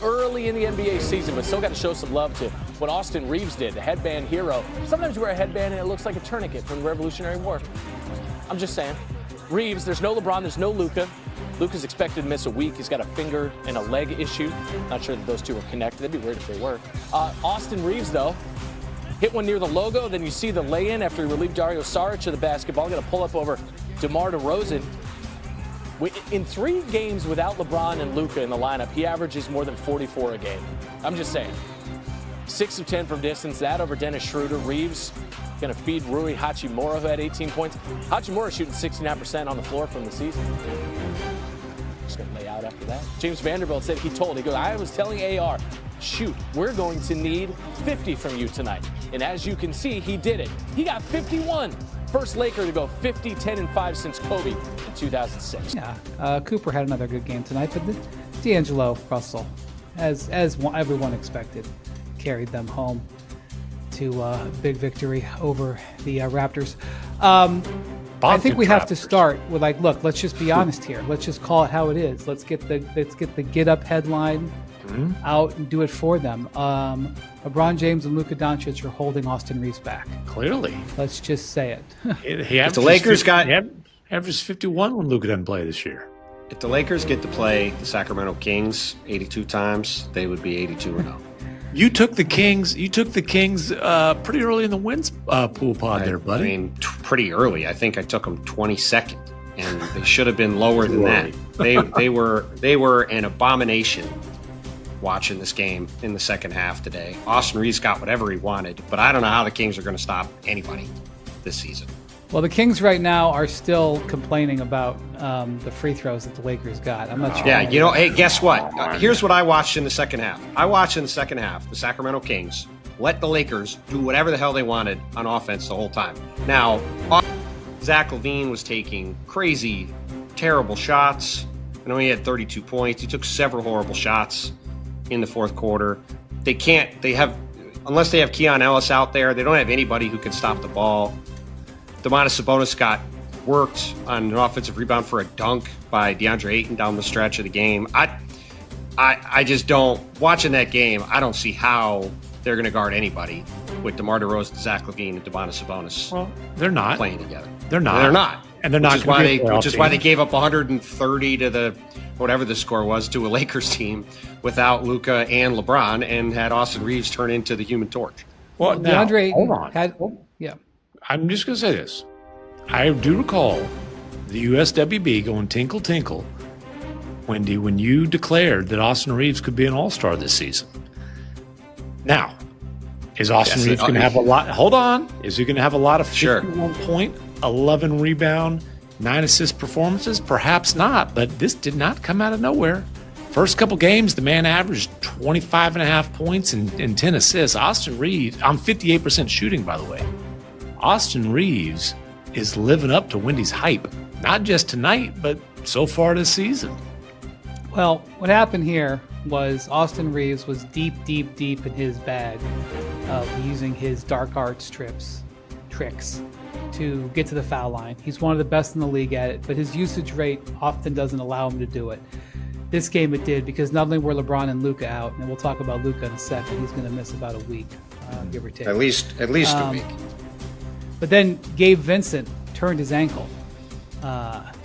early in the NBA season, but still got to show some love to what Austin Reaves did, the headband hero. Sometimes you wear a headband and it looks like a tourniquet from the Revolutionary War. I'm just saying. Reaves, there's no LeBron, there's no Luka. Luka's expected to miss a week. He's got a finger and a leg issue. Not sure that those two are connected. That'd be weird if they were. Austin Reaves, though, hit one near the logo. Then you see the lay-in after he relieved Dario Saric of the basketball. Going to pull up over DeMar DeRozan. In 3 games without LeBron and Luka in the lineup, he averages more than 44 a game. I'm just saying. 6 of 10 from distance. That over Dennis Schroeder. Reaves going to feed Rui Hachimura, who had 18 points. Hachimura shooting 69% on the floor from the season. Just going to lay out after that. James Vanderbilt said he goes, I was telling AR, shoot, we're going to need 50 from you tonight. And as you can see, he did it. He got 51. First Laker to go 50, 10, and 5 since Kobe in 2006. Yeah, Cooper had another good game tonight, but D'Angelo Russell, as everyone expected, carried them home to a big victory over the Raptors. I think we have to start with look, let's just be honest here. Let's just call it how it is. Let's get the get up headline out and do it for them. LeBron James and Luka Doncic are holding Austin Reaves back. Clearly. Let's just say it. If the Lakers averages 51 when Luka doesn't play this year. If the Lakers get to play the Sacramento Kings 82 times, they would be 82-0. You took the Kings. Pretty early in the wins pool pod there, buddy. I mean, pretty early. I think I took them 22nd, and they should have been lower than that. They were an abomination watching this game in the second half today. Austin Reaves got whatever he wanted, but I don't know how the Kings are going to stop anybody this season. Well, the Kings right now are still complaining about the free throws that the Lakers got. I'm not sure. Yeah, hey, guess what? Here's what I watched in the second half. I watched in the second half the Sacramento Kings let the Lakers do whatever the hell they wanted on offense the whole time. Now, Zach LaVine was taking crazy, terrible shots. I know he had 32 points. He took several horrible shots in the fourth quarter. Unless they have Keon Ellis out there, they don't have anybody who can stop the ball. Domantas Sabonis got worked on an offensive rebound for a dunk by DeAndre Ayton down the stretch of the game. I just don't, watching that game, I don't see how they're going to guard anybody with DeMar DeRozan, Zach LaVine, and Domantas Sabonis. Well, they're not playing together. They're not. And they're not. Which is why they gave up 130 to the whatever the score was to a Lakers team without Luka and LeBron, and had Austin Reaves turn into the Human Torch. Well, now, DeAndre hold on. Yeah. I'm just going to say this. I do recall the USWB going tinkle, tinkle, Wendy, when you declared that Austin Reaves could be an all-star this season. Now, is Austin Reaves going to have a lot? Hold on. Is he going to have a lot of 51 point, 11 rebound, 9 assist performances? Perhaps not, but this did not come out of nowhere. First couple games, the man averaged 25.5 points and 10 assists. Austin Reaves, on 58% shooting, by the way. Austin Reaves is living up to Wendy's hype, not just tonight, but so far this season. Well, what happened here was Austin Reaves was deep in his bag of using his dark arts tricks to get to the foul line. He's one of the best in the league at it, but his usage rate often doesn't allow him to do it. This game it did, because not only were LeBron and Luka out, and we'll talk about Luka in a second, he's going to miss about a week, give or take. At least a week. But then Gabe Vincent turned his ankle.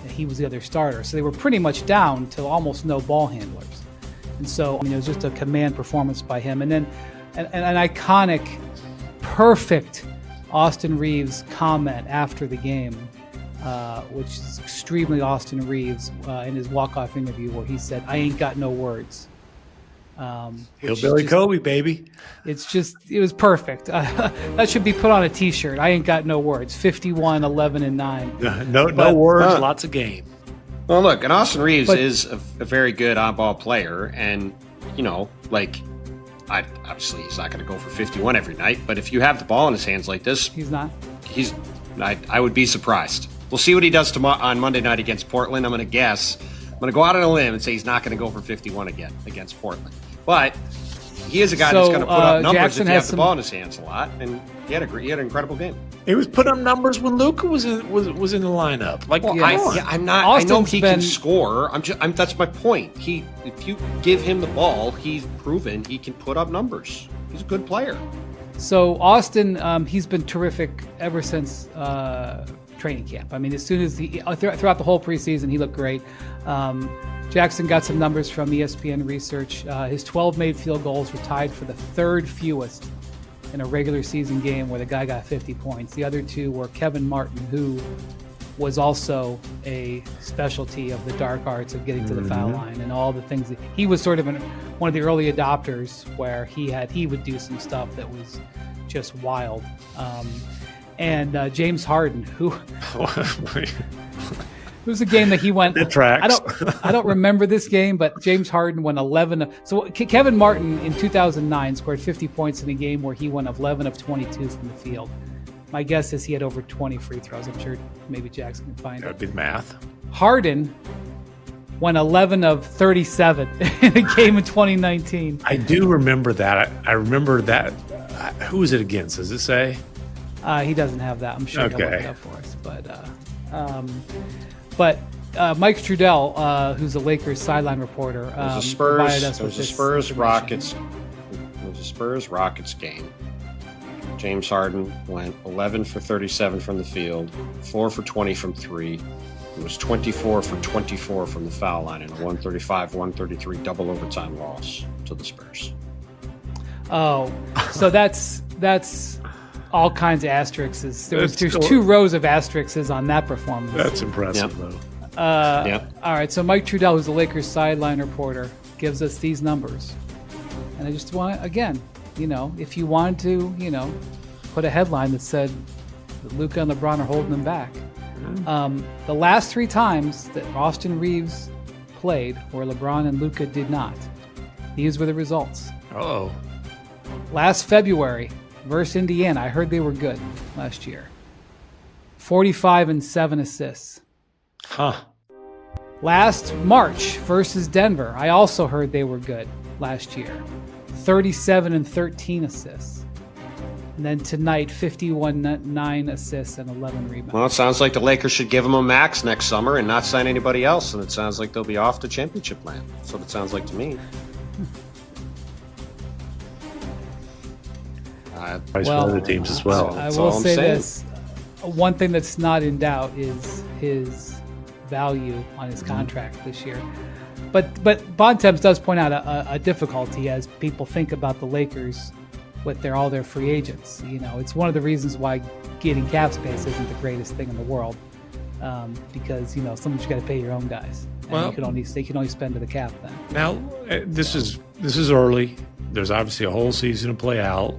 He was the other starter. So they were pretty much down to almost no ball handlers. And so, it was just a command performance by him. And then an iconic, perfect Austin Reaves comment after the game, which is extremely Austin Reaves in his walk-off interview, where he said, "I ain't got no words." Hillbilly Kobe, baby. It was perfect. That should be put on a t-shirt. I ain't got no words. 51, 11, and 9. No words, lots of game. Well, look, and Austin Reaves is a very good on-ball player, and, obviously he's not going to go for 51 every night, but if you have the ball in his hands like this... He's not? I would be surprised. We'll see what he does tomorrow on Monday night against Portland. I'm going to go out on a limb and say he's not going to go for 51 again against Portland. But he is a guy that's going to put up numbers Jackson if he has has the ball in his hands a lot, and he had an incredible game. He was putting up numbers when Luka was in the lineup. Like, Well, Yes. I'm not. Austin's I know he been- can score. That's my point. If you give him the ball, he's proven he can put up numbers. He's a good player. So Austin, he's been terrific ever since training camp. I mean, as soon as throughout the whole preseason, he looked great. Jackson got some numbers from ESPN Research. His 12 made field goals were tied for the third fewest in a regular season game where the guy got 50 points. The other two were Kevin Martin, who was also a specialty of the dark arts of getting to the foul line and all the things. He was sort of one of the early adopters where he would do some stuff that was just wild. And James Harden, who it was a game that he went. It tracks. I don't remember this game, but James Harden went 11. So Kevin Martin in 2009 scored 50 points in a game where he went 11 of 22 from the field. My guess is he had over 20 free throws. I'm sure maybe Jackson can find That'd it. be the math. Harden went 11 of 37 in a game in 2019. I do remember that. I remember that. Who was it against? Does it say? He doesn't have that. I'm sure he'll look Okay. it up for us. But Mike Trudell, who's a Lakers sideline reporter, It was a provided us Spurs. It with was a this Spurs information. Rockets. It was a Spurs Rockets game. James Harden went 11 for 37 from the field, 4 for 20 from three. It was 24 for 24 from the foul line in a 135-133 double overtime loss to the Spurs. Oh, so that's all kinds of asterisks. There's That's 2 rows of asterisks on that performance. That's impressive, Yep. though. Yep. All right, so Mike Trudell, who's the Lakers sideline reporter, gives us these numbers. And I just want to, again, if you wanted to, put a headline that said that Luka and LeBron are holding them back. The last 3 times that Austin Reaves played where LeBron and Luka did not, these were the results. Oh, Last February versus Indiana, I heard they were good last year. 45 and 7 assists. huh. Last March versus Denver, I also heard they were good last year. 37 and 13 assists. And then tonight, 9 assists and 11 rebounds. Well, it sounds like the Lakers should give him a max next summer and not sign anybody else, and it sounds like they'll be off to championship land. That's what it sounds like to me. Price for other teams as well. I That's will all I'm say saying. this. One thing that's not in doubt is his value on his contract this year. But Bontemps does point out a difficulty as people think about the Lakers with all their free agents. It's one of the reasons why getting cap space isn't the greatest thing in the world, because sometimes you got to pay your own guys, and Well- they can only spend to the cap then. Now, this is early. There's obviously a whole season to play out.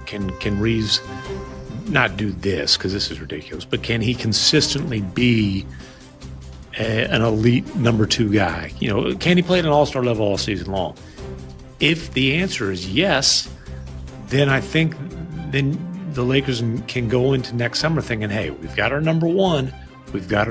Can Reaves not do this, because this is ridiculous, but can he consistently be an elite number 2 guy? Can he play at an all-star level all season long? If the answer is yes, then I think the Lakers can go into next summer thinking, hey, we've got our number 1, we've got our